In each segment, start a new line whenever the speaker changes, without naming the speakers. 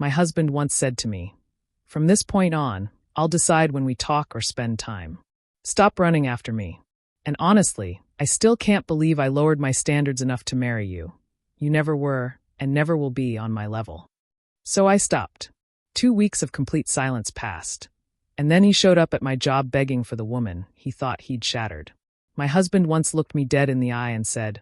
My husband once said to me, "From this point on, I'll decide when we talk or spend time. Stop running after me." And honestly, I still can't believe I lowered my standards enough to marry you. You never were, and never will be, on my level. So I stopped. 2 weeks of complete silence passed. And then he showed up at my job begging for the woman he thought he'd shattered. My husband once looked me dead in the eye and said,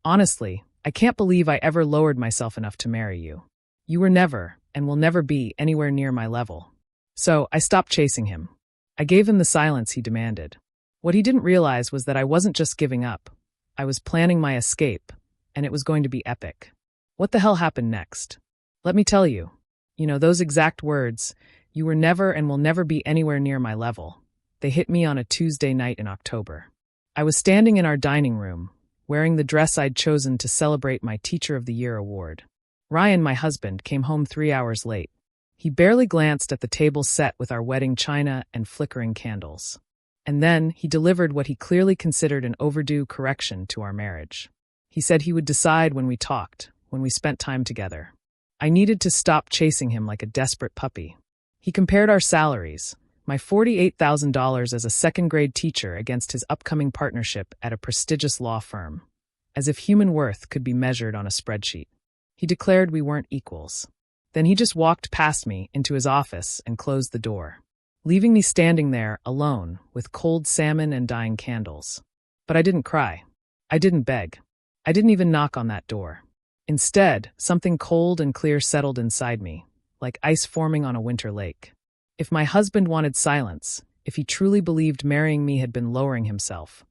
"Honestly, I can't believe I ever lowered myself enough to marry you. You were never, and will never be, anywhere near my level." So I stopped chasing him. I gave him the silence he demanded. What he didn't realize was that I wasn't just giving up. I was planning my escape, and it was going to be epic. What the hell happened next? Let me tell you. Those exact words, "You were never and will never be anywhere near my level," they hit me on a Tuesday night in October. I was standing in our dining room, wearing the dress I'd chosen to celebrate my Teacher of the Year award. Ryan, my husband, came home 3 hours late. He barely glanced at the table set with our wedding china and flickering candles. And then he delivered what he clearly considered an overdue correction to our marriage. He said he would decide when we talked, when we spent time together. I needed to stop chasing him like a desperate puppy. He compared our salaries, my $48,000 as a second-grade teacher against his upcoming partnership at a prestigious law firm, as if human worth could be measured on a spreadsheet. He declared we weren't equals. Then he just walked past me into his office and closed the door, leaving me standing there alone with cold salmon and dying candles. But I didn't cry. I didn't beg. I didn't even knock on that door. Instead, something cold and clear settled inside me, like ice forming on a winter lake. If my husband wanted silence, if he truly believed marrying me had been lowering himself,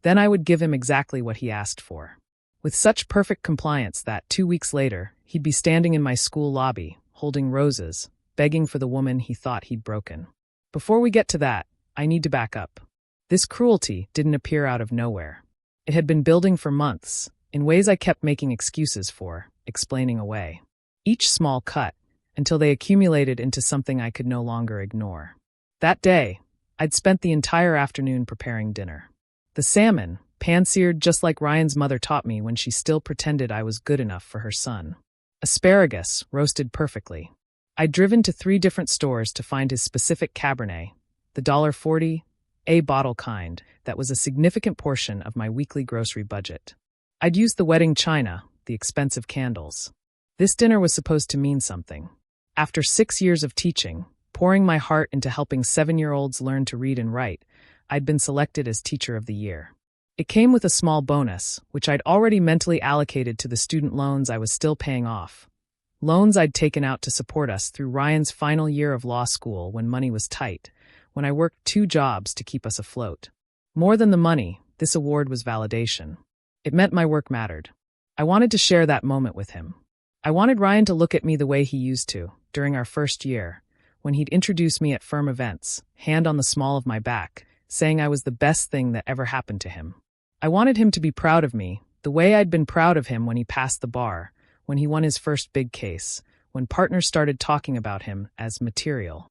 then I would give him exactly what he asked for. With such perfect compliance that 2 weeks later, he'd be standing in my school lobby, holding roses, begging for the woman he thought he'd broken. Before we get to that, I need to back up. This cruelty didn't appear out of nowhere. It had been building for months, in ways I kept making excuses for, explaining away. Each small cut, until they accumulated into something I could no longer ignore. That day, I'd spent the entire afternoon preparing dinner. The salmon, pan-seared just like Ryan's mother taught me when she still pretended I was good enough for her son. Asparagus, roasted perfectly. I'd driven to 3 different stores to find his specific Cabernet, the $1.40, A bottle kind, that was a significant portion of my weekly grocery budget. I'd used the wedding china, the expensive candles. This dinner was supposed to mean something. After 6 years of teaching, pouring my heart into helping 7-year-olds learn to read and write, I'd been selected as Teacher of the Year. It came with a small bonus, which I'd already mentally allocated to the student loans I was still paying off. Loans I'd taken out to support us through Ryan's final year of law school when money was tight, when I worked 2 jobs to keep us afloat. More than the money, this award was validation. It meant my work mattered. I wanted to share that moment with him. I wanted Ryan to look at me the way he used to, during our first year, when he'd introduce me at firm events, hand on the small of my back, saying I was the best thing that ever happened to him. I wanted him to be proud of me, the way I'd been proud of him when he passed the bar, when he won his first big case, when partners started talking about him as material.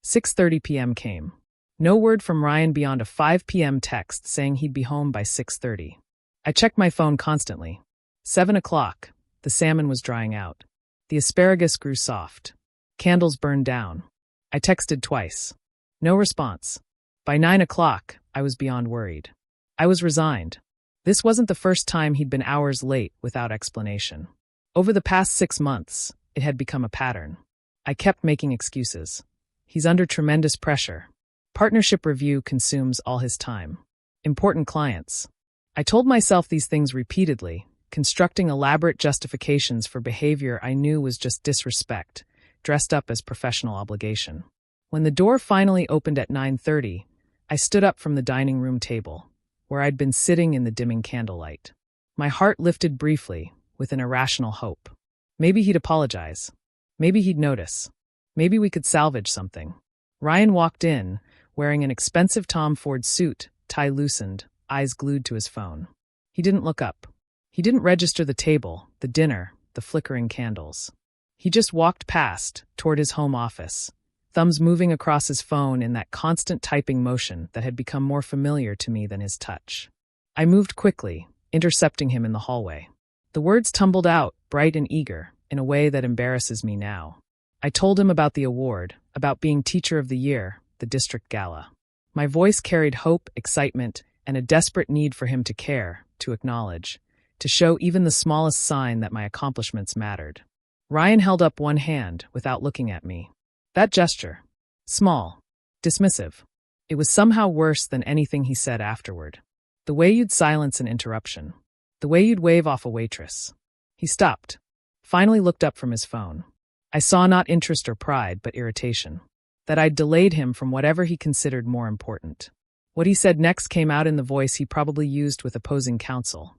6:30 p.m. came. No word from Ryan beyond a 5 p.m. text saying he'd be home by 6:30. I checked my phone constantly. 7 o'clock. The salmon was drying out. The asparagus grew soft. Candles burned down. I texted twice. No response. By 9 o'clock, I was beyond worried. I was resigned. This wasn't the first time he'd been hours late without explanation. Over the past 6 months, it had become a pattern. I kept making excuses. He's under tremendous pressure. Partnership review consumes all his time. Important clients. I told myself these things repeatedly, constructing elaborate justifications for behavior I knew was just disrespect, dressed up as professional obligation. When the door finally opened at 9:30, I stood up from the dining room table, where I'd been sitting in the dimming candlelight. My heart lifted briefly, with an irrational hope. Maybe he'd apologize. Maybe he'd notice. Maybe we could salvage something. Ryan walked in, wearing an expensive Tom Ford suit, tie loosened, eyes glued to his phone. He didn't look up. He didn't register the table, the dinner, the flickering candles. He just walked past, toward his home office, thumbs moving across his phone in that constant typing motion that had become more familiar to me than his touch. I moved quickly, intercepting him in the hallway. The words tumbled out, bright and eager, in a way that embarrasses me now. I told him about the award, about being Teacher of the Year, the district gala. My voice carried hope, excitement, and a desperate need for him to care, to acknowledge, to show even the smallest sign that my accomplishments mattered. Ryan held up one hand without looking at me. That gesture, small, dismissive, it was somehow worse than anything he said afterward. The way you'd silence an interruption. The way you'd wave off a waitress. He stopped, finally looked up from his phone. I saw not interest or pride, but irritation. That I'd delayed him from whatever he considered more important. What he said next came out in the voice he probably used with opposing counsel.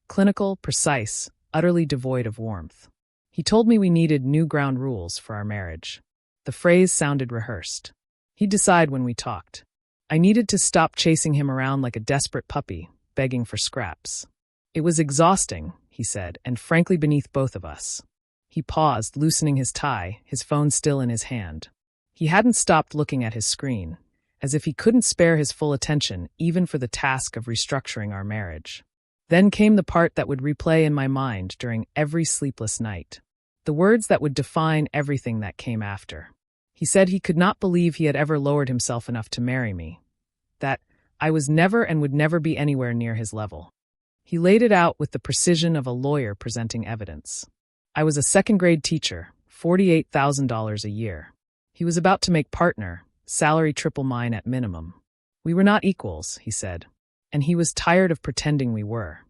Clinical, precise, utterly devoid of warmth. He told me we needed new ground rules for our marriage. The phrase sounded rehearsed. He'd decide when we talked. I needed to stop chasing him around like a desperate puppy, begging for scraps. It was exhausting, he said, and frankly beneath both of us. He paused, loosening his tie, his phone still in his hand. He hadn't stopped looking at his screen, as if he couldn't spare his full attention even for the task of restructuring our marriage. Then came the part that would replay in my mind during every sleepless night. The words that would define everything that came after. He said he could not believe he had ever lowered himself enough to marry me. That I was never and would never be anywhere near his level. He laid it out with the precision of a lawyer presenting evidence. I was a second-grade teacher, $48,000 a year. He was about to make partner, salary triple mine at minimum. We were not equals, he said, and he was tired of pretending we were.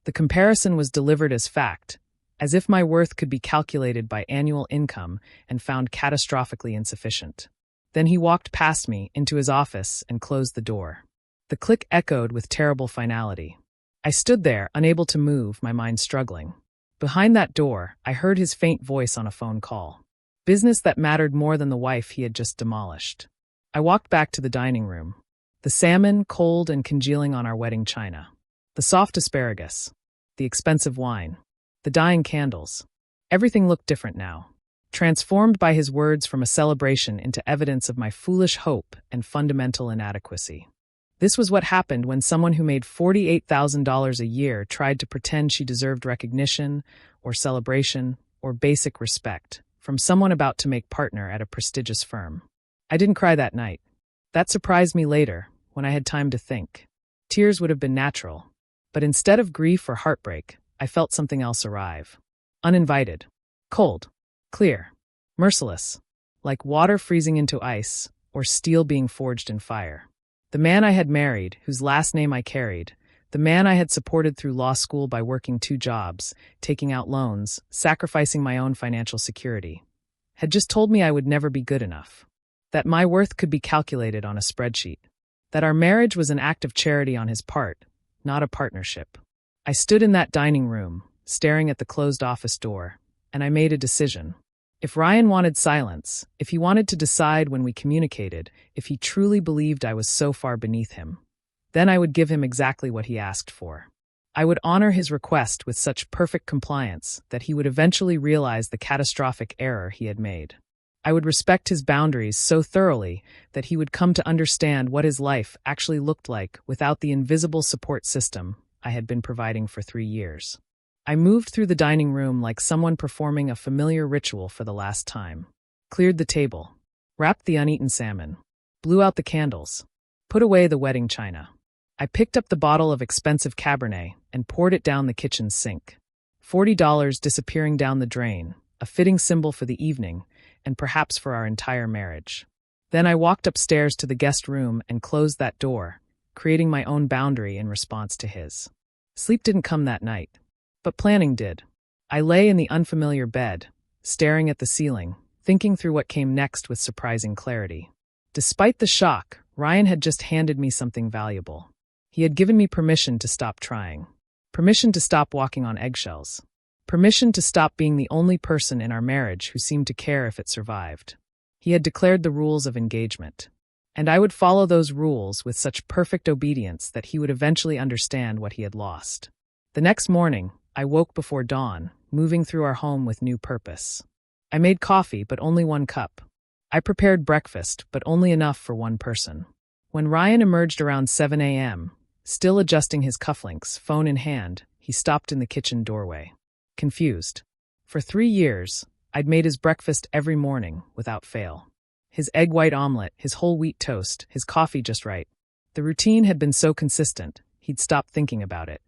The comparison was delivered as fact, as if my worth could be calculated by annual income and found catastrophically insufficient. Then he walked past me into his office and closed the door. The click echoed with terrible finality. I stood there, unable to move, my mind struggling. Behind that door, I heard his faint voice on a phone call. Business that mattered more than the wife he had just demolished. I walked back to the dining room. The salmon, cold and congealing on our wedding china. The soft asparagus. The expensive wine. The dying candles. Everything looked different now. Transformed by his words from a celebration into evidence of my foolish hope and fundamental inadequacy. This was what happened when someone who made $48,000 a year tried to pretend she deserved recognition, or celebration, or basic respect from someone about to make partner at a prestigious firm. I didn't cry that night. That surprised me later, when I had time to think. Tears would have been natural. But instead of grief or heartbreak, I felt something else arrive. Uninvited. Cold. Clear. Merciless. Like water freezing into ice, or steel being forged in fire. The man I had married, whose last name I carried, the man I had supported through law school by working 2 jobs, taking out loans, sacrificing my own financial security, had just told me I would never be good enough. That my worth could be calculated on a spreadsheet. That our marriage was an act of charity on his part, not a partnership. I stood in that dining room, staring at the closed office door, and I made a decision. If Ryan wanted silence, if he wanted to decide when we communicated, if he truly believed I was so far beneath him, then I would give him exactly what he asked for. I would honor his request with such perfect compliance that he would eventually realize the catastrophic error he had made. I would respect his boundaries so thoroughly that he would come to understand what his life actually looked like without the invisible support system I had been providing for 3 years. I moved through the dining room like someone performing a familiar ritual for the last time. Cleared the table, wrapped the uneaten salmon, blew out the candles, put away the wedding china. I picked up the bottle of expensive Cabernet and poured it down the kitchen sink. $40 disappearing down the drain, a fitting symbol for the evening, and perhaps for our entire marriage. Then I walked upstairs to the guest room and closed that door, creating my own boundary in response to his. Sleep didn't come that night. But planning did. I lay in the unfamiliar bed, staring at the ceiling, thinking through what came next with surprising clarity. Despite the shock, Ryan had just handed me something valuable. He had given me permission to stop trying. Permission to stop walking on eggshells. Permission to stop being the only person in our marriage who seemed to care if it survived. He had declared the rules of engagement. And I would follow those rules with such perfect obedience that he would eventually understand what he had lost. The next morning, I woke before dawn, moving through our home with new purpose. I made coffee, but only 1 cup. I prepared breakfast, but only enough for 1 person. When Ryan emerged around 7 a.m., still adjusting his cufflinks, phone in hand, he stopped in the kitchen doorway. Confused. For 3 years, I'd made his breakfast every morning, without fail. His egg white omelet, his whole wheat toast, his coffee just right. The routine had been so consistent, he'd stopped thinking about it.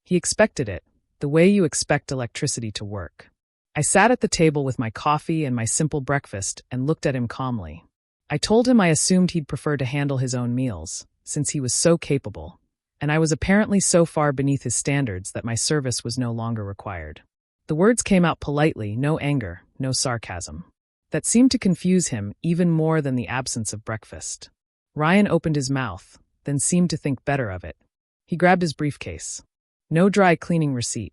He expected it, the way you expect electricity to work. I sat at the table with my coffee and my simple breakfast and looked at him calmly. I told him I assumed he'd prefer to handle his own meals, since he was so capable, and I was apparently so far beneath his standards that my service was no longer required. The words came out politely, no anger, no sarcasm. That seemed to confuse him even more than the absence of breakfast. Ryan opened his mouth, then seemed to think better of it. He grabbed his briefcase. No dry cleaning receipt.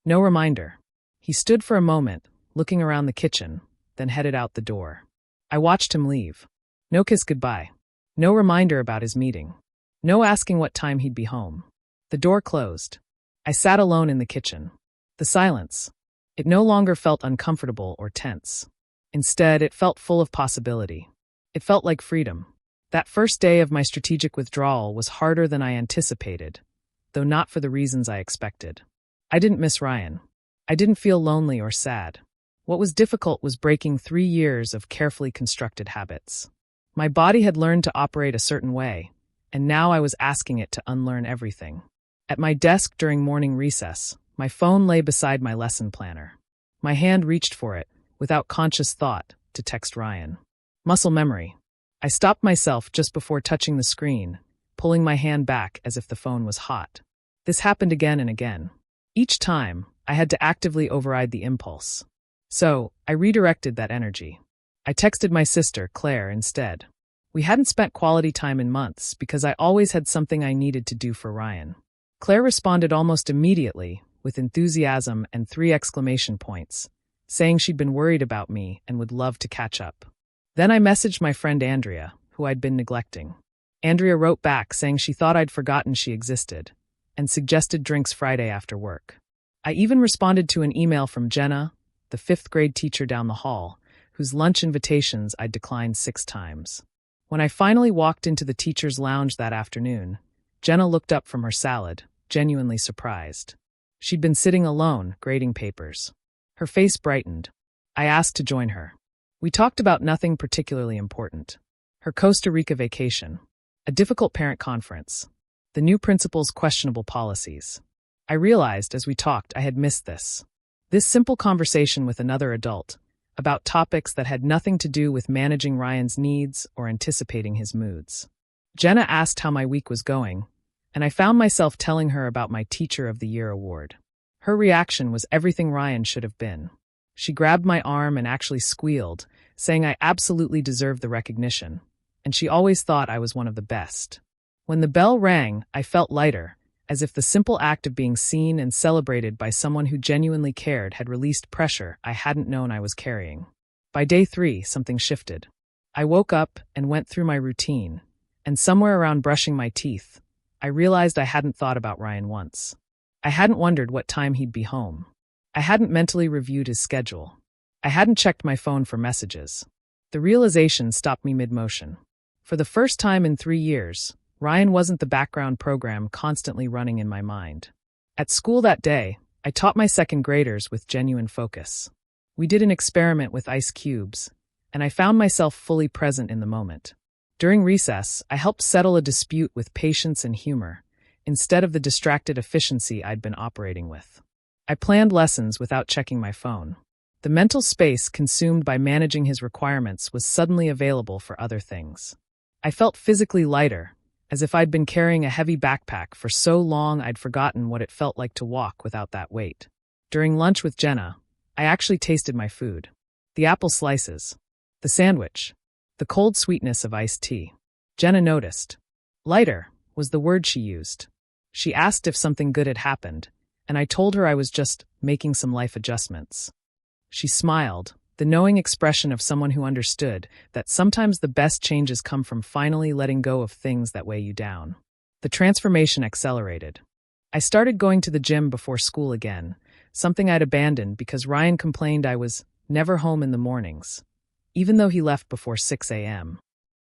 No reminder. He stood for a moment, looking around the kitchen, then headed out the door. I watched him leave. No kiss goodbye. No reminder about his meeting. No asking what time he'd be home. The door closed. I sat alone in the kitchen. The silence. It no longer felt uncomfortable or tense. Instead, it felt full of possibility. It felt like freedom. That first day of my strategic withdrawal was harder than I anticipated, though not for the reasons I expected. I didn't miss Ryan. I didn't feel lonely or sad. What was difficult was breaking 3 years of carefully constructed habits. My body had learned to operate a certain way, and now I was asking it to unlearn everything. At my desk during morning recess, my phone lay beside my lesson planner. My hand reached for it, without conscious thought, to text Ryan. Muscle memory. I stopped myself just before touching the screen, pulling my hand back as if the phone was hot. This happened again and again. Each time, I had to actively override the impulse. So, I redirected that energy. I texted my sister, Claire, instead. We hadn't spent quality time in months because I always had something I needed to do for Ryan. Claire responded almost immediately, with enthusiasm and 3 exclamation points, saying she'd been worried about me and would love to catch up. Then I messaged my friend Andrea, who I'd been neglecting. Andrea wrote back saying she thought I'd forgotten she existed, and suggested drinks Friday after work. I even responded to an email from Jenna, the 5th grade teacher down the hall, whose lunch invitations I'd declined 6 times. When I finally walked into the teacher's lounge that afternoon, Jenna looked up from her salad, genuinely surprised. She'd been sitting alone, grading papers. Her face brightened. I asked to join her. We talked about nothing particularly important. Her Costa Rica vacation, a difficult parent conference, the new principal's questionable policies. I realized as we talked I had missed this. This simple conversation with another adult, about topics that had nothing to do with managing Ryan's needs or anticipating his moods. Jenna asked how my week was going, and I found myself telling her about my Teacher of the Year award. Her reaction was everything Ryan should have been. She grabbed my arm and actually squealed, saying I absolutely deserved the recognition, and she always thought I was one of the best. When the bell rang, I felt lighter, as if the simple act of being seen and celebrated by someone who genuinely cared had released pressure I hadn't known I was carrying. By day 3, something shifted. I woke up and went through my routine, and somewhere around brushing my teeth, I realized I hadn't thought about Ryan once. I hadn't wondered what time he'd be home. I hadn't mentally reviewed his schedule. I hadn't checked my phone for messages. The realization stopped me mid-motion. For the first time in 3 years, Ryan wasn't the background program constantly running in my mind. At school that day, I taught my 2nd graders with genuine focus. We did an experiment with ice cubes, and I found myself fully present in the moment. During recess, I helped settle a dispute with patience and humor, instead of the distracted efficiency I'd been operating with. I planned lessons without checking my phone. The mental space consumed by managing his requirements was suddenly available for other things. I felt physically lighter, as if I'd been carrying a heavy backpack for so long I'd forgotten what it felt like to walk without that weight. During lunch with Jenna, I actually tasted my food. The apple slices, the sandwich, the cold sweetness of iced tea. Jenna noticed. Lighter was the word she used. She asked if something good had happened, and I told her I was just making some life adjustments. She smiled, the knowing expression of someone who understood that sometimes the best changes come from finally letting go of things that weigh you down. The transformation accelerated. I started going to the gym before school again, something I'd abandoned because Ryan complained I was never home in the mornings, even though he left before 6 a.m.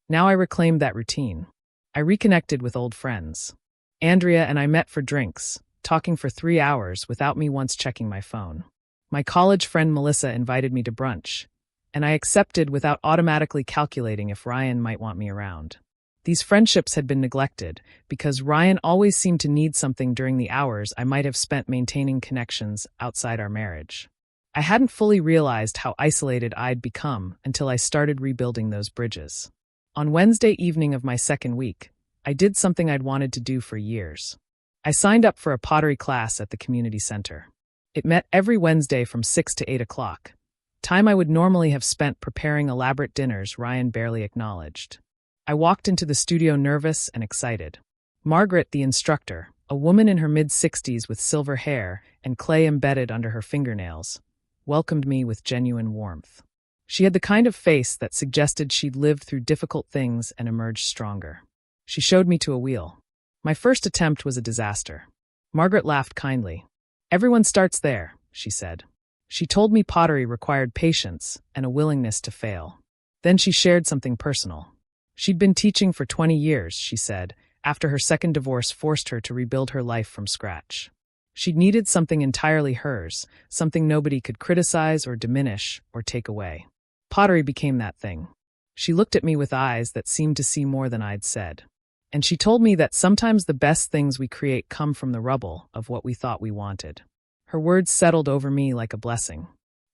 Now I reclaimed that routine. I reconnected with old friends. Andrea and I met for drinks, talking for 3 hours without me once checking my phone. My college friend Melissa invited me to brunch, and I accepted without automatically calculating if Ryan might want me around. These friendships had been neglected because Ryan always seemed to need something during the hours I might have spent maintaining connections outside our marriage. I hadn't fully realized how isolated I'd become until I started rebuilding those bridges. On Wednesday evening of my second week, I did something I'd wanted to do for years. I signed up for a pottery class at the community center. It met every Wednesday from 6 to 8 o'clock, time I would normally have spent preparing elaborate dinners Ryan barely acknowledged. I walked into the studio nervous and excited. Margaret, the instructor, a woman in her mid-60s with silver hair and clay embedded under her fingernails, welcomed me with genuine warmth. She had the kind of face that suggested she'd lived through difficult things and emerged stronger. She showed me to a wheel. My first attempt was a disaster. Margaret laughed kindly. "Everyone starts there," she said. She told me pottery required patience and a willingness to fail. Then she shared something personal. She'd been teaching for 20 years, she said, after her second divorce forced her to rebuild her life from scratch. She'd needed something entirely hers, something nobody could criticize or diminish or take away. Pottery became that thing. She looked at me with eyes that seemed to see more than I'd said. And she told me that sometimes the best things we create come from the rubble of what we thought we wanted. Her words settled over me like a blessing.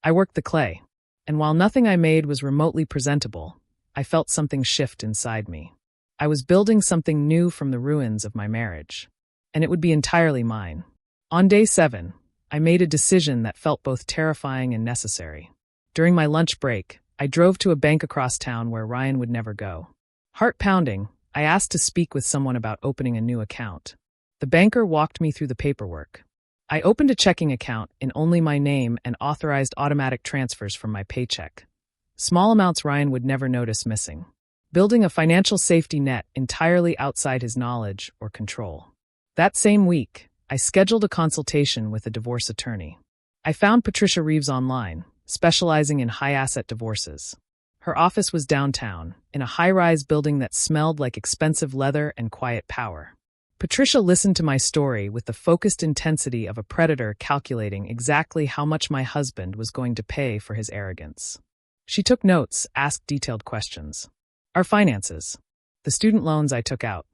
I worked the clay, and while nothing I made was remotely presentable, I felt something shift inside me. I was building something new from the ruins of my marriage, and it would be entirely mine. On day 7, I made a decision that felt both terrifying and necessary. During my lunch break, I drove to a bank across town where Ryan would never go. Heart pounding, I asked to speak with someone about opening a new account. The banker walked me through the paperwork. I opened a checking account in only my name and authorized automatic transfers from my paycheck. Small amounts Ryan would never notice missing. Building a financial safety net entirely outside his knowledge or control. That same week, I scheduled a consultation with a divorce attorney. I found Patricia Reeves online, specializing in high-asset divorces. Her office was downtown, in a high-rise building that smelled like expensive leather and quiet power. Patricia listened to my story with the focused intensity of a predator calculating exactly how much my husband was going to pay for his arrogance. She took notes, asked detailed questions. Our finances. The student loans I took out.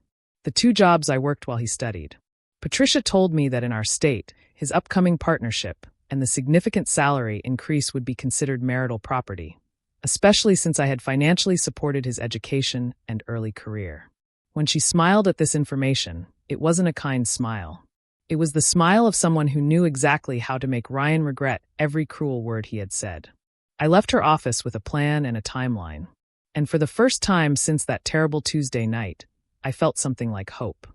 The 2 jobs I worked while he studied. Patricia told me that in our state, his upcoming partnership and the significant salary increase would be considered marital property, especially since I had financially supported his education and early career. When she smiled at this information, it wasn't a kind smile. It was the smile of someone who knew exactly how to make Ryan regret every cruel word he had said. I left her office with a plan and a timeline. And for the first time since that terrible Tuesday night, I felt something like hope.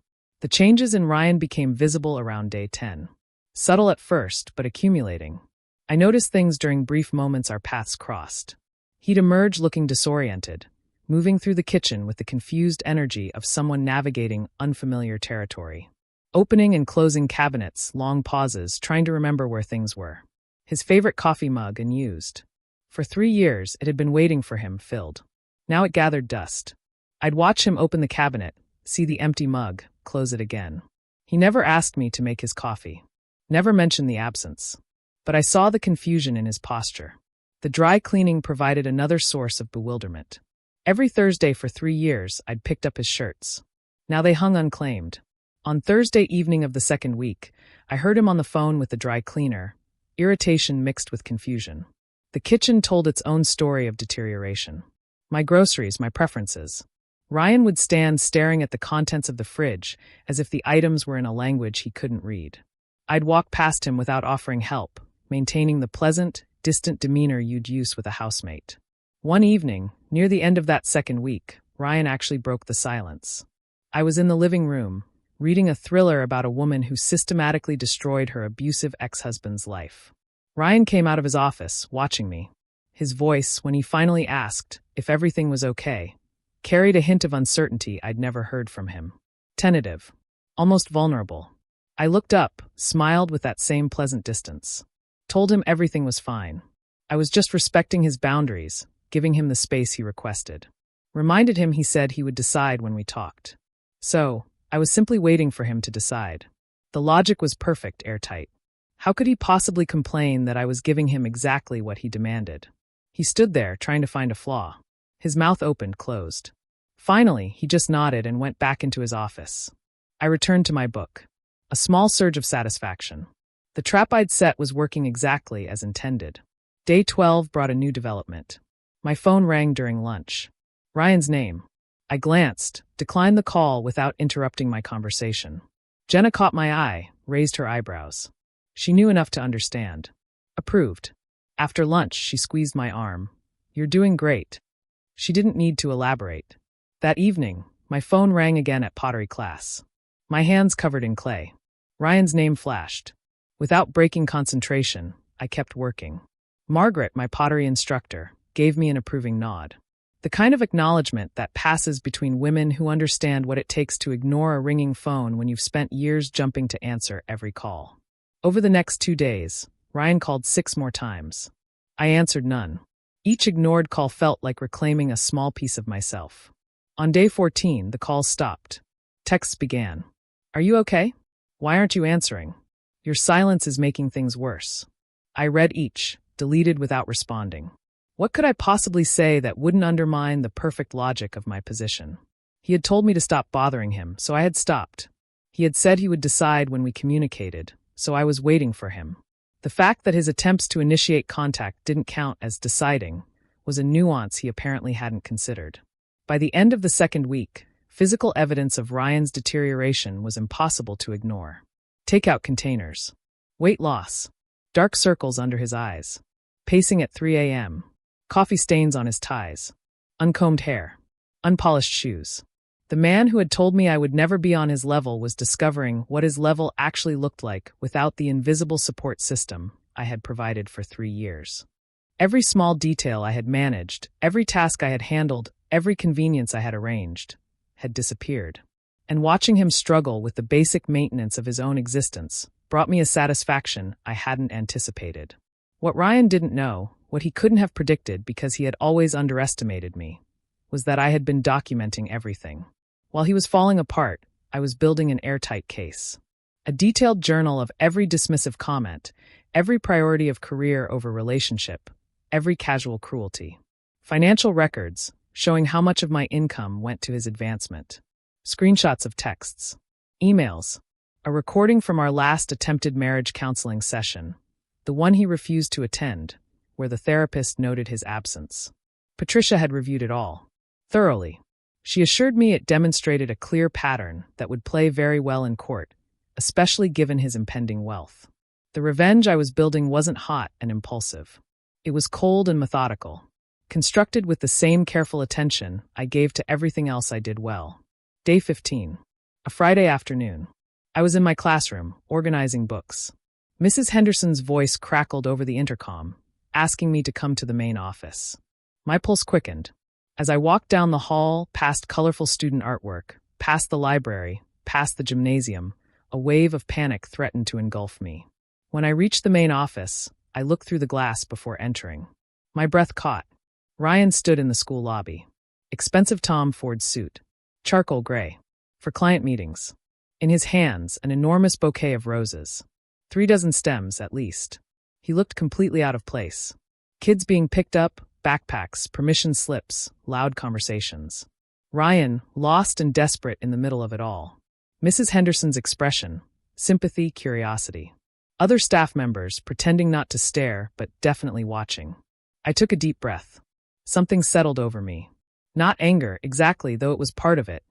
The changes in Ryan became visible around day 10. Subtle at first, but accumulating. I noticed things during brief moments our paths crossed. He'd emerge looking disoriented, moving through the kitchen with the confused energy of someone navigating unfamiliar territory. Opening and closing cabinets, long pauses, trying to remember where things were. His favorite coffee mug unused. For 3 years, it had been waiting for him, filled. Now it gathered dust. I'd watch him open the cabinet, see the empty mug, close it again. He never asked me to make his coffee. Never mentioned the absence. But I saw the confusion in his posture. The dry cleaning provided another source of bewilderment. Every Thursday for 3 years, I'd picked up his shirts. Now they hung unclaimed. On Thursday evening of the second week, I heard him on the phone with the dry cleaner, irritation mixed with confusion. The kitchen told its own story of deterioration. My groceries, my preferences. Ryan would stand staring at the contents of the fridge as if the items were in a language he couldn't read. I'd walk past him without offering help, maintaining the pleasant, distant demeanor you'd use with a housemate. One evening, near the end of that second week, Ryan actually broke the silence. I was in the living room, reading a thriller about a woman who systematically destroyed her abusive ex-husband's life. Ryan came out of his office, watching me. His voice, when he finally asked if everything was okay, carried a hint of uncertainty I'd never heard from him. Tentative. Almost vulnerable. I looked up, smiled with that same pleasant distance. Told him everything was fine. I was just respecting his boundaries, giving him the space he requested. Reminded him he said he would decide when we talked. So, I was simply waiting for him to decide. The logic was perfect, airtight. How could he possibly complain that I was giving him exactly what he demanded? He stood there, trying to find a flaw. His mouth opened, closed. Finally, he just nodded and went back into his office. I returned to my book. A small surge of satisfaction. The trap I'd set was working exactly as intended. Day 12 brought a new development. My phone rang during lunch. Ryan's name. I glanced, declined the call without interrupting my conversation. Jenna caught my eye, raised her eyebrows. She knew enough to understand. Approved. After lunch, she squeezed my arm. You're doing great. She didn't need to elaborate. That evening, my phone rang again at pottery class. My hands covered in clay. Ryan's name flashed. Without breaking concentration, I kept working. Margaret, my pottery instructor, gave me an approving nod. The kind of acknowledgement that passes between women who understand what it takes to ignore a ringing phone when you've spent years jumping to answer every call. Over the next 2 days, Ryan called 6 more times. I answered none. Each ignored call felt like reclaiming a small piece of myself. On day 14, the calls stopped. Texts began. Are you okay? Why aren't you answering? Your silence is making things worse. I read each, deleted without responding. What could I possibly say that wouldn't undermine the perfect logic of my position? He had told me to stop bothering him, so I had stopped. He had said he would decide when we communicated, so I was waiting for him. The fact that his attempts to initiate contact didn't count as deciding was a nuance he apparently hadn't considered. By the end of the second week, physical evidence of Ryan's deterioration was impossible to ignore. Takeout containers. Weight loss. Dark circles under his eyes. Pacing at 3 a.m. Coffee stains on his ties. Uncombed hair. Unpolished shoes. The man who had told me I would never be on his level was discovering what his level actually looked like without the invisible support system I had provided for 3 years. Every small detail I had managed, every task I had handled, every convenience I had arranged, had disappeared. And watching him struggle with the basic maintenance of his own existence brought me a satisfaction I hadn't anticipated. What Ryan didn't know, what he couldn't have predicted because he had always underestimated me, was that I had been documenting everything. While he was falling apart, I was building an airtight case. A detailed journal of every dismissive comment, every priority of career over relationship, every casual cruelty. Financial records, showing how much of my income went to his advancement. Screenshots of texts. Emails. A recording from our last attempted marriage counseling session, the one he refused to attend, where the therapist noted his absence. Patricia had reviewed it all. Thoroughly. She assured me it demonstrated a clear pattern that would play very well in court, especially given his impending wealth. The revenge I was building wasn't hot and impulsive. It was cold and methodical, constructed with the same careful attention I gave to everything else I did well. Day 15. A Friday afternoon. I was in my classroom, organizing books. Mrs. Henderson's voice crackled over the intercom, asking me to come to the main office. My pulse quickened. As I walked down the hall, past colorful student artwork, past the library, past the gymnasium, a wave of panic threatened to engulf me. When I reached the main office, I looked through the glass before entering. My breath caught. Ryan stood in the school lobby. Expensive Tom Ford suit. Charcoal gray. For client meetings. In his hands, an enormous bouquet of roses. 3 dozen stems, at least. He looked completely out of place. Kids being picked up, backpacks, permission slips, loud conversations. Ryan, lost and desperate in the middle of it all. Mrs. Henderson's expression, sympathy, curiosity. Other staff members, pretending not to stare, but definitely watching. I took a deep breath. Something settled over me. Not anger, exactly, though it was part of it.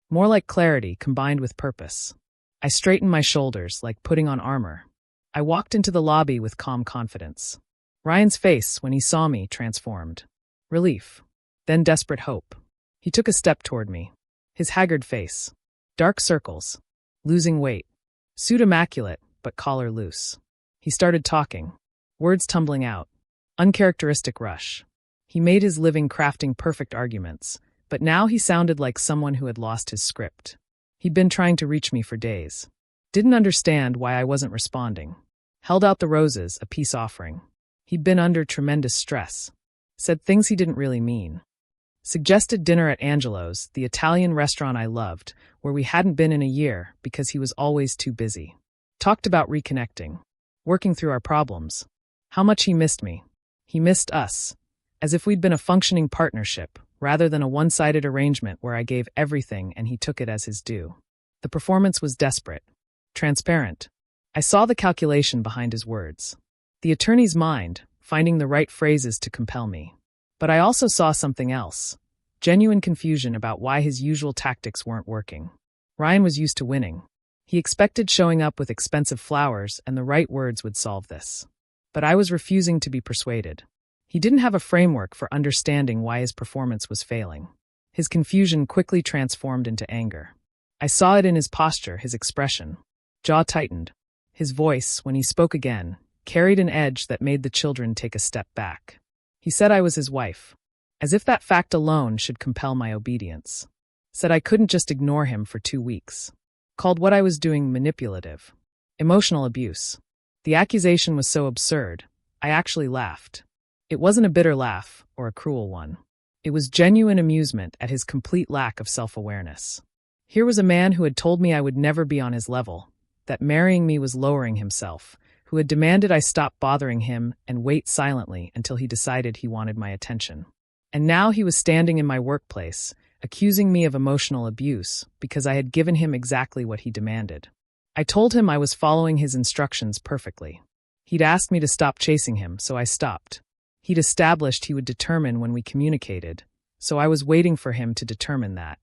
More like clarity combined with purpose. I straightened my shoulders, like putting on armor. I walked into the lobby with calm confidence. Ryan's face, when he saw me, transformed. Relief. Then desperate hope. He took a step toward me. His haggard face. Dark circles. Losing weight. Suit immaculate, but collar loose. He started talking. Words tumbling out. Uncharacteristic rush. He made his living crafting perfect arguments, but now he sounded like someone who had lost his script. He'd been trying to reach me for days. Didn't understand why I wasn't responding. Held out the roses, a peace offering. He'd been under tremendous stress. Said things he didn't really mean. Suggested dinner at Angelo's, the Italian restaurant I loved, where we hadn't been in a year because he was always too busy. Talked about reconnecting. working through our problems. How much he missed me. He missed us, as if we'd been a functioning partnership, rather than a one-sided arrangement where I gave everything and he took it as his due. The performance was desperate, transparent. I saw the calculation behind his words. The attorney's mind, finding the right phrases to compel me. But I also saw something else. Genuine confusion about why his usual tactics weren't working. Ryan was used to winning. He expected showing up with expensive flowers and the right words would solve this. But I was refusing to be persuaded. He didn't have a framework for understanding why his performance was failing. His confusion quickly transformed into anger. I saw it in his posture, his expression. Jaw tightened. His voice, when he spoke again, carried an edge that made the children take a step back. He said I was his wife, as if that fact alone should compel my obedience. Said I couldn't just ignore him for 2 weeks. Called what I was doing manipulative. Emotional abuse. The accusation was so absurd, I actually laughed. It wasn't a bitter laugh, or a cruel one. It was genuine amusement at his complete lack of self-awareness. Here was a man who had told me I would never be on his level, that marrying me was lowering himself, who had demanded I stop bothering him and wait silently until he decided he wanted my attention. And now he was standing in my workplace, accusing me of emotional abuse because I had given him exactly what he demanded. I told him I was following his instructions perfectly. He'd asked me to stop chasing him, so I stopped. He'd established he would determine when we communicated, so I was waiting for him to determine that.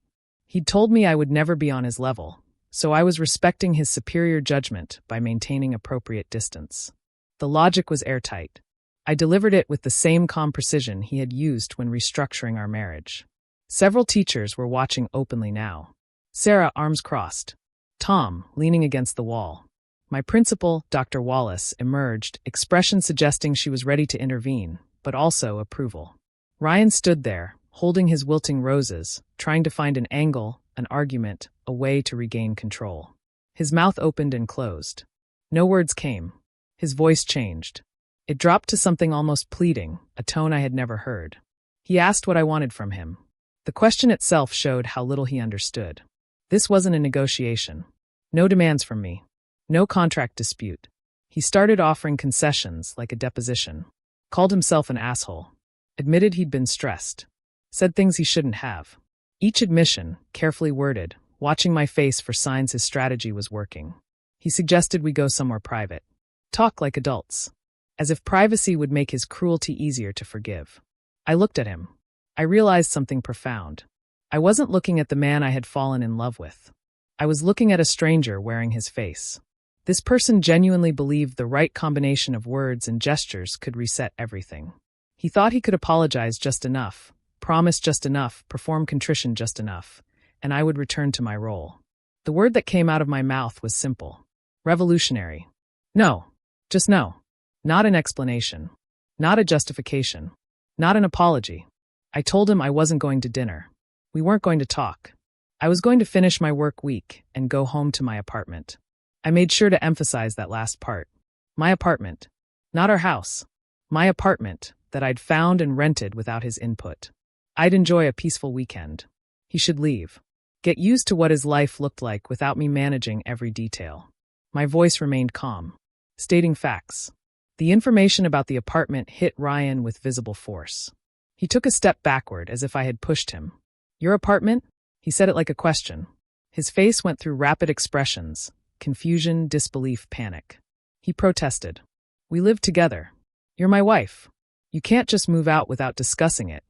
He'd told me I would never be on his level, so I was respecting his superior judgment by maintaining appropriate distance. The logic was airtight. I delivered it with the same calm precision he had used when restructuring our marriage. Several teachers were watching openly now. Sarah, arms crossed. Tom, leaning against the wall. My principal, Dr. Wallace, emerged, expression suggesting she was ready to intervene, but also approval. Ryan stood there, holding his wilting roses, trying to find an angle, an argument, a way to regain control. His mouth opened and closed. No words came. His voice changed. It dropped to something almost pleading, a tone I had never heard. He asked what I wanted from him. The question itself showed how little he understood. This wasn't a negotiation. No demands from me. No contract dispute. He started offering concessions like a deposition. Called himself an asshole. Admitted he'd been stressed. Said things he shouldn't have. Each admission, carefully worded, watching my face for signs his strategy was working. He suggested we go somewhere private. Talk like adults. As if privacy would make his cruelty easier to forgive. I looked at him. I realized something profound. I wasn't looking at the man I had fallen in love with. I was looking at a stranger wearing his face. This person genuinely believed the right combination of words and gestures could reset everything. He thought he could apologize just enough, promise just enough, perform contrition just enough, and I would return to my role. The word that came out of my mouth was simple. Revolutionary. No. Just no. Not an explanation. Not a justification. Not an apology. I told him I wasn't going to dinner. We weren't going to talk. I was going to finish my work week and go home to my apartment. I made sure to emphasize that last part. My apartment. Not our house. My apartment that I'd found and rented without his input. I'd enjoy a peaceful weekend. He should leave. Get used to what his life looked like without me managing every detail. My voice remained calm. Stating facts. The information about the apartment hit Ryan with visible force. He took a step backward as if I had pushed him. Your apartment? He said it like a question. His face went through rapid expressions. Confusion, disbelief, panic. He protested. We live together. You're my wife. You can't just move out without discussing it.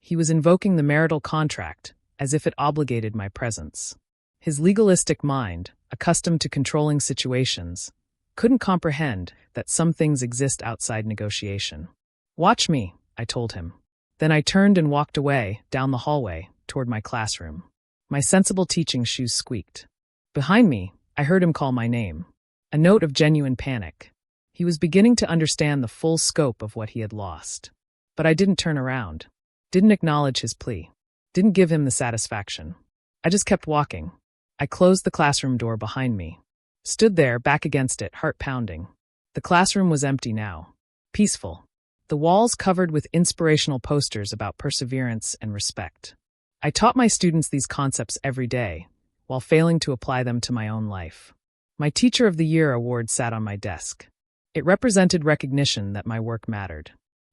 He was invoking the marital contract, as if it obligated my presence. His legalistic mind, accustomed to controlling situations, couldn't comprehend that some things exist outside negotiation. Watch me, I told him. Then I turned and walked away, down the hallway, toward my classroom. My sensible teaching shoes squeaked. Behind me, I heard him call my name. A note of genuine panic. He was beginning to understand the full scope of what he had lost. But I didn't turn around. Didn't acknowledge his plea. Didn't give him the satisfaction. I just kept walking. I closed the classroom door behind me. Stood there, back against it, heart pounding. The classroom was empty now. Peaceful. The walls covered with inspirational posters about perseverance and respect. I taught my students these concepts every day, while failing to apply them to my own life. My Teacher of the Year award sat on my desk. It represented recognition that my work mattered.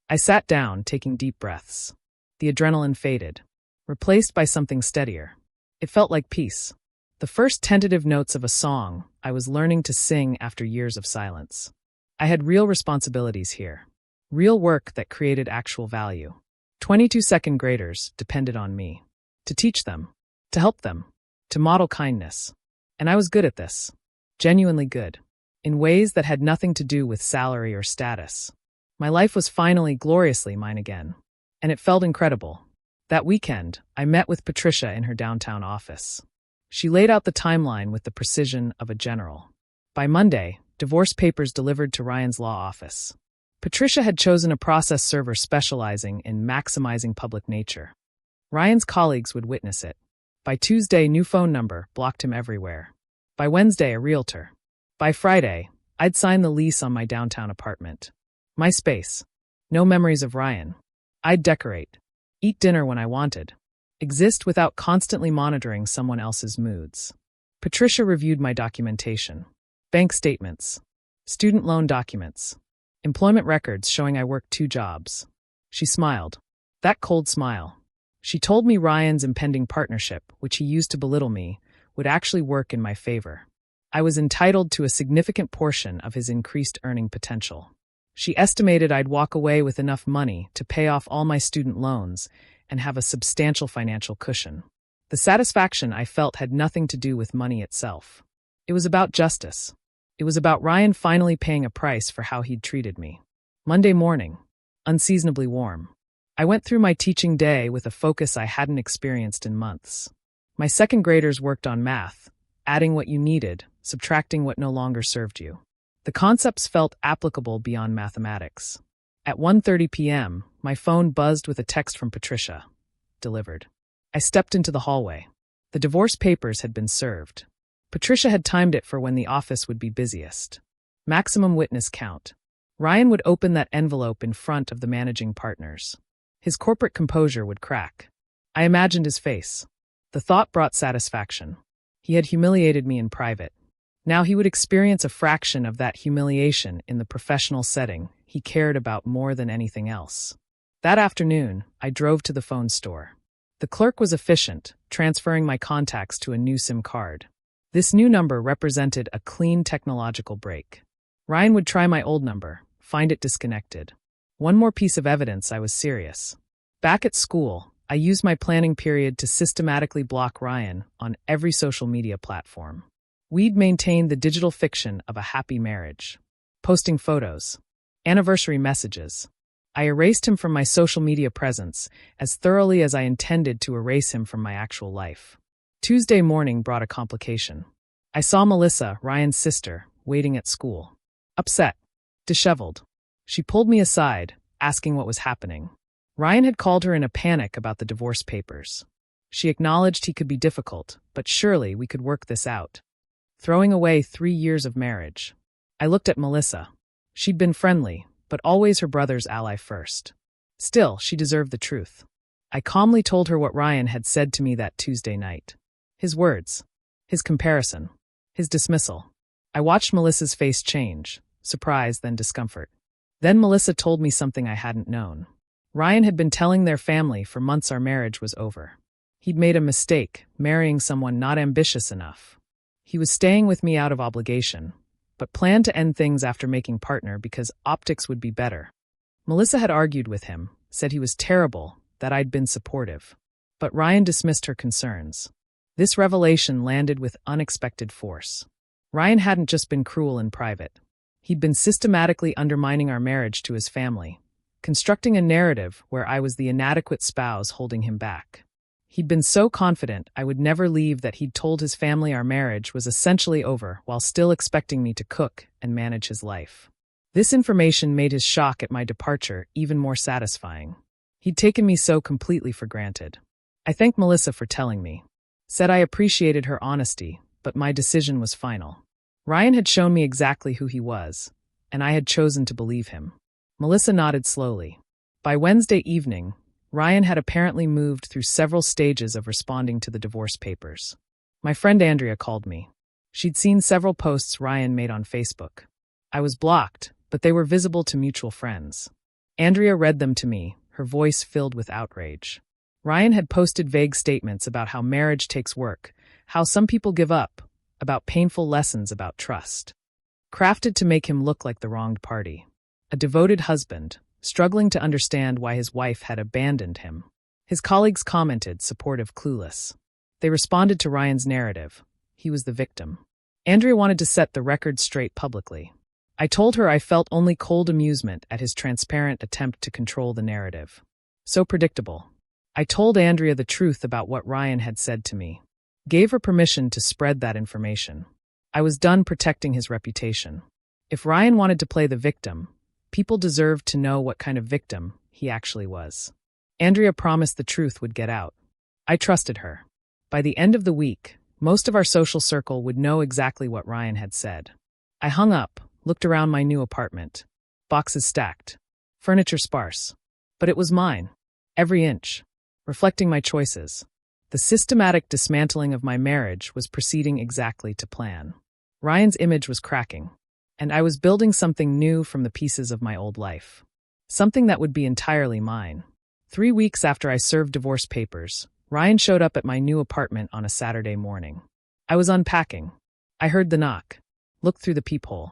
I sat down, taking deep breaths. The adrenaline faded, replaced by something steadier. It felt like peace. The first tentative notes of a song I was learning to sing after years of silence. I had real responsibilities here. Real work that created actual value. 22 second graders depended on me. To teach them. To help them. To model kindness. And I was good at this. Genuinely good. In ways that had nothing to do with salary or status. My life was finally gloriously mine again. And it felt incredible. That weekend, I met with Patricia in her downtown office. She laid out the timeline with the precision of a general. By Monday, divorce papers delivered to Ryan's law office. Patricia had chosen a process server specializing in maximizing public nature. Ryan's colleagues would witness it. By Tuesday, new phone number blocked him everywhere. By Wednesday, a realtor. By Friday, I'd sign the lease on my downtown apartment. My space. No memories of Ryan. I'd decorate. Eat dinner when I wanted. Exist without constantly monitoring someone else's moods. Patricia reviewed my documentation. Bank statements. Student loan documents. Employment records showing I worked 2 jobs. She smiled. That cold smile. She told me Ryan's impending partnership, which he used to belittle me, would actually work in my favor. I was entitled to a significant portion of his increased earning potential. She estimated I'd walk away with enough money to pay off all my student loans and have a substantial financial cushion. The satisfaction I felt had nothing to do with money itself. It was about justice. It was about Ryan finally paying a price for how he'd treated me. Monday morning, unseasonably warm. I went through my teaching day with a focus I hadn't experienced in months. My second graders worked on math, adding what you needed, subtracting what no longer served you. The concepts felt applicable beyond mathematics. At 1:30 p.m., my phone buzzed with a text from Patricia. Delivered. I stepped into the hallway. The divorce papers had been served. Patricia had timed it for when the office would be busiest. Maximum witness count. Ryan would open that envelope in front of the managing partners. His corporate composure would crack. I imagined his face. The thought brought satisfaction. He had humiliated me in private. Now he would experience a fraction of that humiliation in the professional setting he cared about more than anything else. That afternoon, I drove to the phone store. The clerk was efficient, transferring my contacts to a new SIM card. This new number represented a clean technological break. Ryan would try my old number, find it disconnected. One more piece of evidence I was serious. Back at school, I used my planning period to systematically block Ryan on every social media platform. We'd maintained the digital fiction of a happy marriage. Posting photos. Anniversary messages. I erased him from my social media presence as thoroughly as I intended to erase him from my actual life. Tuesday morning brought a complication. I saw Melissa, Ryan's sister, waiting at school. Upset. Disheveled. She pulled me aside, asking what was happening. Ryan had called her in a panic about the divorce papers. She acknowledged he could be difficult, but surely we could work this out. Throwing away 3 years of marriage. I looked at Melissa. She'd been friendly, but always her brother's ally first. Still, she deserved the truth. I calmly told her what Ryan had said to me that Tuesday night. His words. His comparison. His dismissal. I watched Melissa's face change, surprise then discomfort. Then Melissa told me something I hadn't known. Ryan had been telling their family for months our marriage was over. He'd made a mistake, marrying someone not ambitious enough. He was staying with me out of obligation, but planned to end things after making partner because optics would be better. Melissa had argued with him, said he was terrible, that I'd been supportive. But Ryan dismissed her concerns. This revelation landed with unexpected force. Ryan hadn't just been cruel in private. He'd been systematically undermining our marriage to his family, constructing a narrative where I was the inadequate spouse holding him back. He'd been so confident I would never leave that he'd told his family our marriage was essentially over while still expecting me to cook and manage his life. This information made his shock at my departure even more satisfying. He'd taken me so completely for granted. I thanked Melissa for telling me. Said I appreciated her honesty, but my decision was final. Ryan had shown me exactly who he was, and I had chosen to believe him. Melissa nodded slowly. By Wednesday evening, Ryan had apparently moved through several stages of responding to the divorce papers. My friend Andrea called me. She'd seen several posts Ryan made on Facebook. I was blocked, but they were visible to mutual friends. Andrea read them to me, her voice filled with outrage. Ryan had posted vague statements about how marriage takes work, how some people give up, about painful lessons about trust. Crafted to make him look like the wronged party. A devoted husband, struggling to understand why his wife had abandoned him. His colleagues commented, supportive, clueless. They responded to Ryan's narrative. He was the victim. Andrea wanted to set the record straight publicly. I told her I felt only cold amusement at his transparent attempt to control the narrative. So predictable. I told Andrea the truth about what Ryan had said to me. Gave her permission to spread that information. I was done protecting his reputation. If Ryan wanted to play the victim, people deserved to know what kind of victim he actually was. Andrea promised the truth would get out. I trusted her. By the end of the week, most of our social circle would know exactly what Ryan had said. I hung up, looked around my new apartment. Boxes stacked. Furniture sparse. But it was mine. Every inch. Reflecting my choices. The systematic dismantling of my marriage was proceeding exactly to plan. Ryan's image was cracking, and I was building something new from the pieces of my old life. Something that would be entirely mine. 3 weeks after I served divorce papers, Ryan showed up at my new apartment on a Saturday morning. I was unpacking. I heard the knock. Looked through the peephole.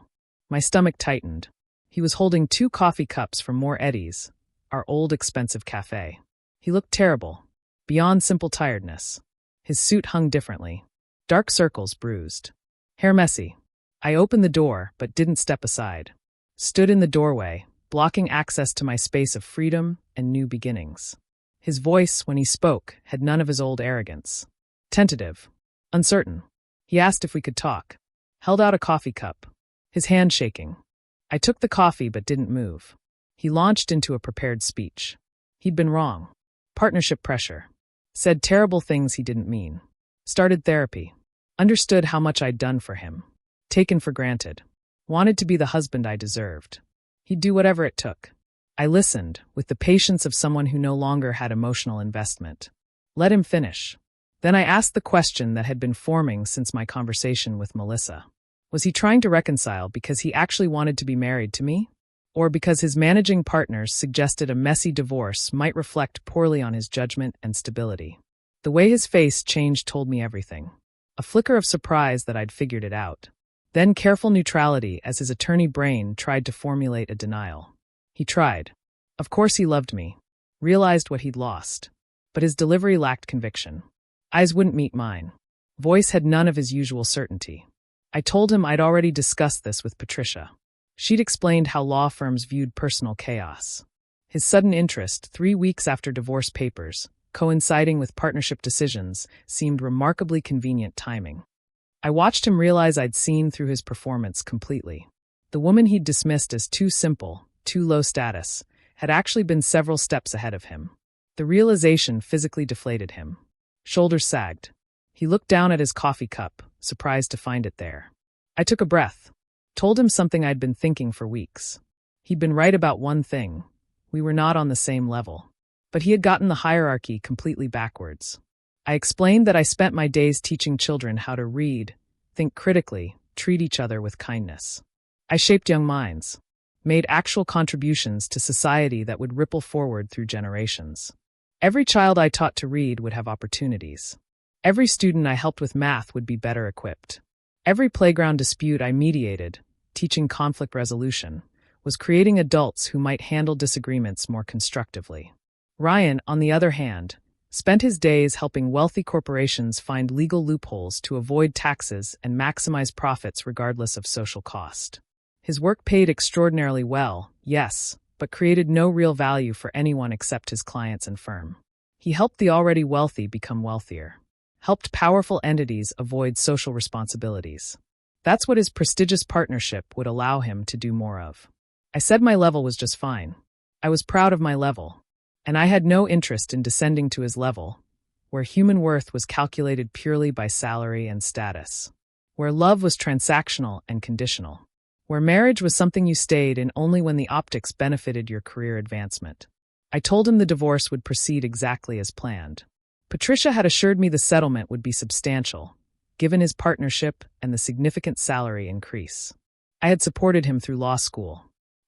My stomach tightened. He was holding 2 coffee cups from More Eddie's, our old expensive cafe. He looked terrible. Beyond simple tiredness. His suit hung differently. Dark circles bruised. Hair messy. I opened the door, but didn't step aside. Stood in the doorway, blocking access to my space of freedom and new beginnings. His voice, when he spoke, had none of his old arrogance. Tentative. Uncertain. He asked if we could talk. Held out a coffee cup. His hand shaking. I took the coffee but didn't move. He launched into a prepared speech. He'd been wrong. Partnership pressure. Said terrible things he didn't mean. Started therapy. Understood how much I'd done for him. Taken for granted. Wanted to be the husband I deserved. He'd do whatever it took. I listened, with the patience of someone who no longer had emotional investment. Let him finish. Then I asked the question that had been forming since my conversation with Melissa. Was he trying to reconcile because he actually wanted to be married to me? Or because his managing partners suggested a messy divorce might reflect poorly on his judgment and stability? The way his face changed told me everything. A flicker of surprise that I'd figured it out. Then careful neutrality as his attorney brain tried to formulate a denial. He tried. Of course he loved me. Realized what he'd lost. But his delivery lacked conviction. Eyes wouldn't meet mine. Voice had none of his usual certainty. I told him I'd already discussed this with Patricia. She'd explained how law firms viewed personal chaos. His sudden interest, 3 weeks after divorce papers, coinciding with partnership decisions, seemed remarkably convenient timing. I watched him realize I'd seen through his performance completely. The woman he'd dismissed as too simple, too low status, had actually been several steps ahead of him. The realization physically deflated him. Shoulders sagged. He looked down at his coffee cup, surprised to find it there. I took a breath. Told him something I'd been thinking for weeks. He'd been right about one thing. We were not on the same level. But he had gotten the hierarchy completely backwards. I explained that I spent my days teaching children how to read, think critically, treat each other with kindness. I shaped young minds. Made actual contributions to society that would ripple forward through generations. Every child I taught to read would have opportunities. Every student I helped with math would be better equipped. Every playground dispute I mediated, teaching conflict resolution, was creating adults who might handle disagreements more constructively. Ryan, on the other hand, spent his days helping wealthy corporations find legal loopholes to avoid taxes and maximize profits regardless of social cost. His work paid extraordinarily well, yes, but created no real value for anyone except his clients and firm. He helped the already wealthy become wealthier. Helped powerful entities avoid social responsibilities. That's what his prestigious partnership would allow him to do more of. I said my level was just fine. I was proud of my level. And I had no interest in descending to his level, where human worth was calculated purely by salary and status. Where love was transactional and conditional. Where marriage was something you stayed in only when the optics benefited your career advancement. I told him the divorce would proceed exactly as planned. Patricia had assured me the settlement would be substantial, given his partnership and the significant salary increase. I had supported him through law school.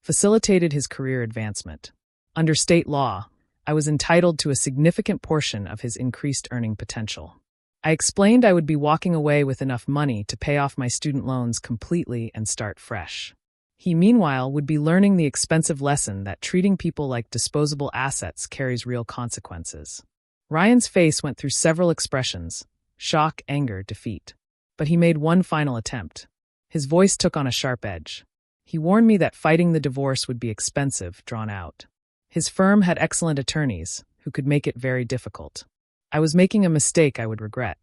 facilitated his career advancement. Under state law, I was entitled to a significant portion of his increased earning potential. I explained I would be walking away with enough money to pay off my student loans completely and start fresh. He, meanwhile, would be learning the expensive lesson that treating people like disposable assets carries real consequences. Ryan's face went through several expressions: shock, anger, defeat. But he made one final attempt. His voice took on a sharp edge. He warned me that fighting the divorce would be expensive, drawn out. His firm had excellent attorneys who could make it very difficult. I was making a mistake I would regret.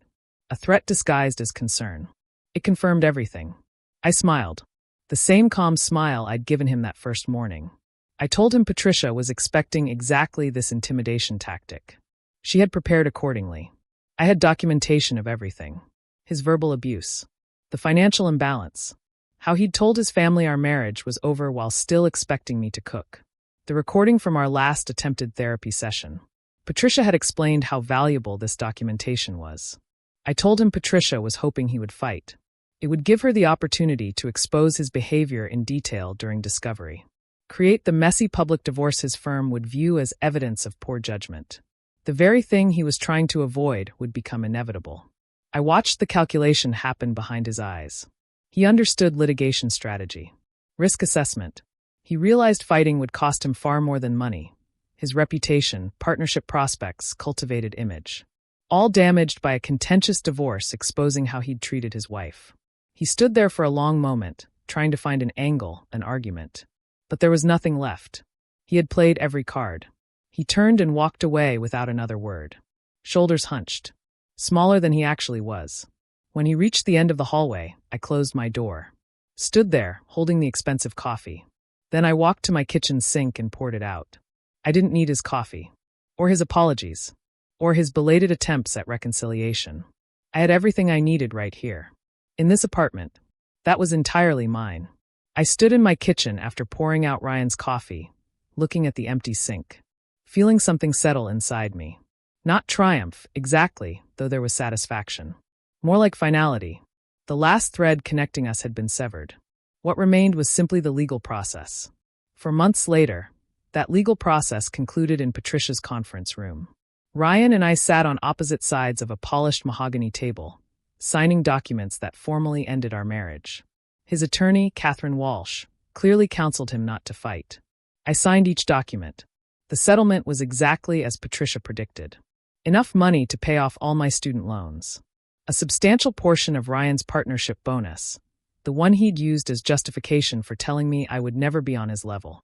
A threat disguised as concern. It confirmed everything. I smiled. The same calm smile I'd given him that first morning. I told him Patricia was expecting exactly this intimidation tactic. She had prepared accordingly. I had documentation of everything. His verbal abuse. The financial imbalance. How he'd told his family our marriage was over while still expecting me to cook. The recording from our last attempted therapy session. Patricia had explained how valuable this documentation was. I told him Patricia was hoping he would fight. It would give her the opportunity to expose his behavior in detail during discovery. Create the messy public divorce his firm would view as evidence of poor judgment. The very thing he was trying to avoid would become inevitable. I watched the calculation happen behind his eyes. He understood litigation strategy. Risk assessment. He realized fighting would cost him far more than money. His reputation, partnership prospects, cultivated image. All damaged by a contentious divorce exposing how he'd treated his wife. He stood there for a long moment, trying to find an angle, an argument. But there was nothing left. He had played every card. He turned and walked away without another word. Shoulders hunched. Smaller than he actually was. When he reached the end of the hallway, I closed my door. Stood there, holding the expensive coffee. Then I walked to my kitchen sink and poured it out. I didn't need his coffee. Or his apologies. Or his belated attempts at reconciliation. I had everything I needed right here. In this apartment. That was entirely mine. I stood in my kitchen after pouring out Ryan's coffee, looking at the empty sink. Feeling something settle inside me. Not triumph, exactly, though there was satisfaction. More like finality. The last thread connecting us had been severed. What remained was simply the legal process. For months later, that legal process concluded in Patricia's conference room. Ryan and I sat on opposite sides of a polished mahogany table, signing documents that formally ended our marriage. His attorney, Catherine Walsh, clearly counseled him not to fight. I signed each document. The settlement was exactly as Patricia predicted. Enough money to pay off all my student loans. A substantial portion of Ryan's partnership bonus, the one he'd used as justification for telling me I would never be on his level.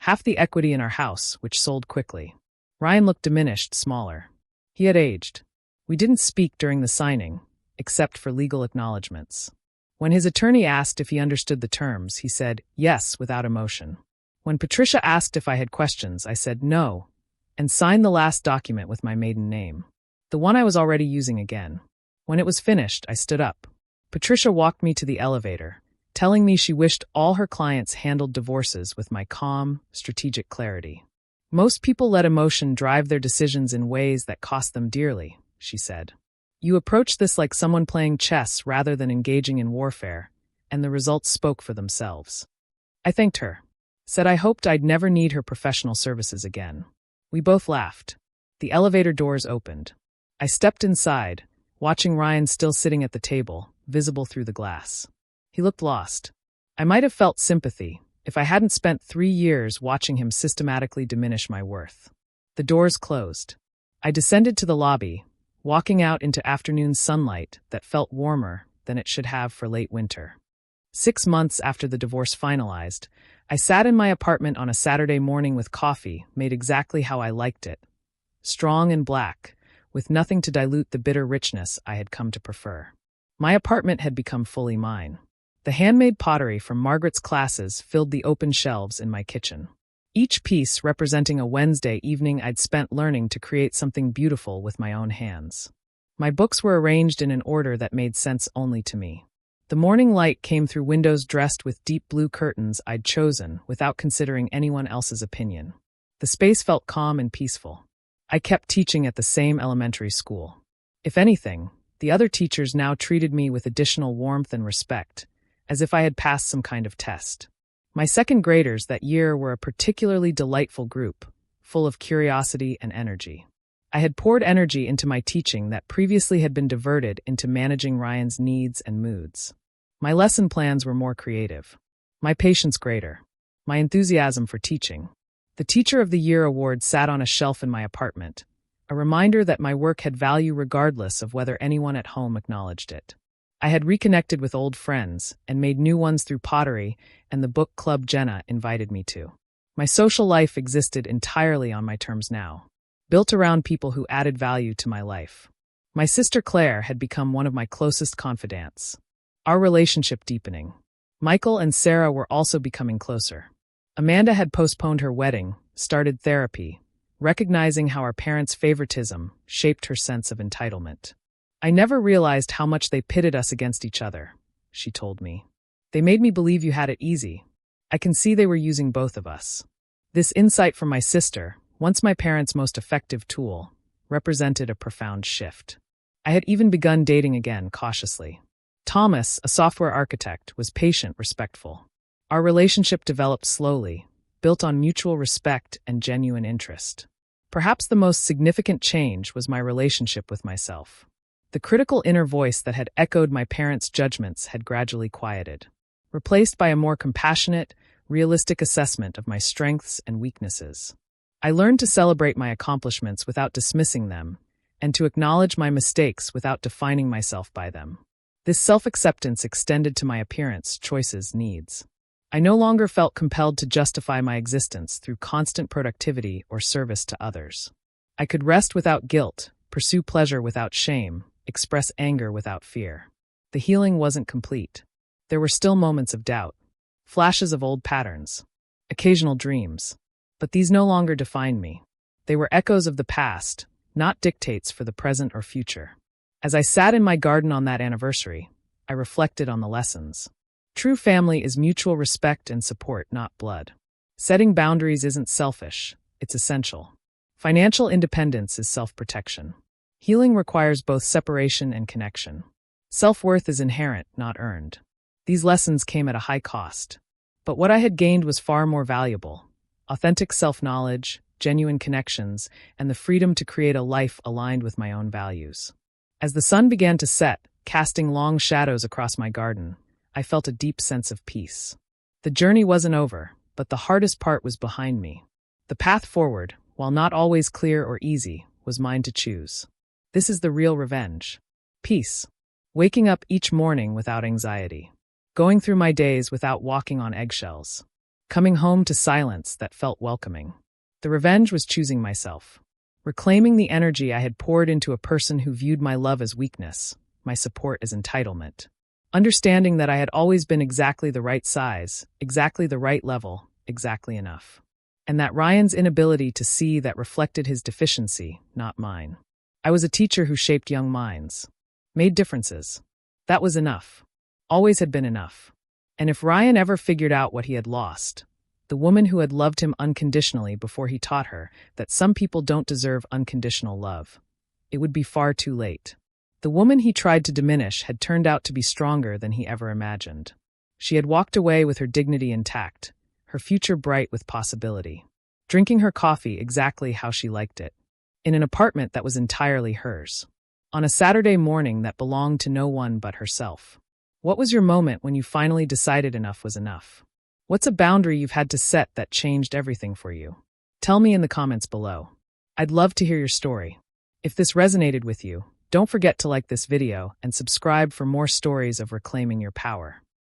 Half the equity in our house, which sold quickly. Ryan looked diminished, smaller. He had aged. We didn't speak during the signing, except for legal acknowledgments. When his attorney asked if he understood the terms, he said yes without emotion. When Patricia asked if I had questions, I said no, and signed the last document with my maiden name, the one I was already using again. When it was finished, I stood up. Patricia walked me to the elevator, telling me she wished all her clients handled divorces with my calm, strategic clarity. Most people let emotion drive their decisions in ways that cost them dearly, she said. You approach this like someone playing chess rather than engaging in warfare, and the results spoke for themselves. I thanked her. Said I hoped I'd never need her professional services again. We both laughed. The elevator doors opened. I stepped inside, watching Ryan still sitting at the table, visible through the glass. He looked lost. I might have felt sympathy if I hadn't spent 3 years watching him systematically diminish my worth. The doors closed. I descended to the lobby, walking out into afternoon sunlight that felt warmer than it should have for late winter. 6 months after the divorce finalized, I sat in my apartment on a Saturday morning with coffee made exactly how I liked it. Strong and black, with nothing to dilute the bitter richness I had come to prefer. My apartment had become fully mine. The handmade pottery from Margaret's classes filled the open shelves in my kitchen. Each piece representing a Wednesday evening I'd spent learning to create something beautiful with my own hands. My books were arranged in an order that made sense only to me. The morning light came through windows dressed with deep blue curtains I'd chosen without considering anyone else's opinion. The space felt calm and peaceful. I kept teaching at the same elementary school. If anything, the other teachers now treated me with additional warmth and respect, as if I had passed some kind of test. My second graders that year were a particularly delightful group, full of curiosity and energy. I had poured energy into my teaching that previously had been diverted into managing Ryan's needs and moods. My lesson plans were more creative, my patience greater, my enthusiasm for teaching. The Teacher of the Year award sat on a shelf in my apartment, a reminder that my work had value regardless of whether anyone at home acknowledged it. I had reconnected with old friends and made new ones through pottery and the book club Jenna invited me to. My social life existed entirely on my terms now, built around people who added value to my life. My sister Claire had become one of my closest confidants, our relationship deepening. Michael and Sarah were also becoming closer. Amanda had postponed her wedding, started therapy, recognizing how our parents' favoritism shaped her sense of entitlement. I never realized how much they pitted us against each other, she told me. They made me believe you had it easy. I can see they were using both of us. This insight from my sister, once my parents' most effective tool, represented a profound shift. I had even begun dating again cautiously. Thomas, a software architect, was patient, respectful. Our relationship developed slowly, built on mutual respect and genuine interest. Perhaps the most significant change was my relationship with myself. The critical inner voice that had echoed my parents' judgments had gradually quieted, replaced by a more compassionate, realistic assessment of my strengths and weaknesses. I learned to celebrate my accomplishments without dismissing them, and to acknowledge my mistakes without defining myself by them. This self-acceptance extended to my appearance, choices, needs. I no longer felt compelled to justify my existence through constant productivity or service to others. I could rest without guilt, pursue pleasure without shame, express anger without fear. The healing wasn't complete. There were still moments of doubt, flashes of old patterns, occasional dreams. But these no longer defined me. They were echoes of the past, not dictates for the present or future. As I sat in my garden on that anniversary, I reflected on the lessons. True family is mutual respect and support, not blood. Setting boundaries isn't selfish, it's essential. Financial independence is self-protection. Healing requires both separation and connection. Self-worth is inherent, not earned. These lessons came at a high cost. But what I had gained was far more valuable. Authentic self-knowledge, genuine connections, and the freedom to create a life aligned with my own values. As the sun began to set, casting long shadows across my garden, I felt a deep sense of peace. The journey wasn't over, but the hardest part was behind me. The path forward, while not always clear or easy, was mine to choose. This is the real revenge. Peace. Waking up each morning without anxiety. Going through my days without walking on eggshells. Coming home to silence that felt welcoming. The revenge was choosing myself. Reclaiming the energy I had poured into a person who viewed my love as weakness, my support as entitlement. Understanding that I had always been exactly the right size, exactly the right level, exactly enough. And that Ryan's inability to see that reflected his deficiency, not mine. I was a teacher who shaped young minds. Made differences. That was enough. Always had been enough. And if Ryan ever figured out what he had lost, the woman who had loved him unconditionally before he taught her that some people don't deserve unconditional love, it would be far too late. The woman he tried to diminish had turned out to be stronger than he ever imagined. She had walked away with her dignity intact, her future bright with possibility, drinking her coffee exactly how she liked it, in an apartment that was entirely hers, on a Saturday morning that belonged to no one but herself. What was your moment when you finally decided enough was enough? What's a boundary you've had to set that changed everything for you? Tell me in the comments below. I'd love to hear your story. If this resonated with you, don't forget to like this video and subscribe for more stories of reclaiming your power.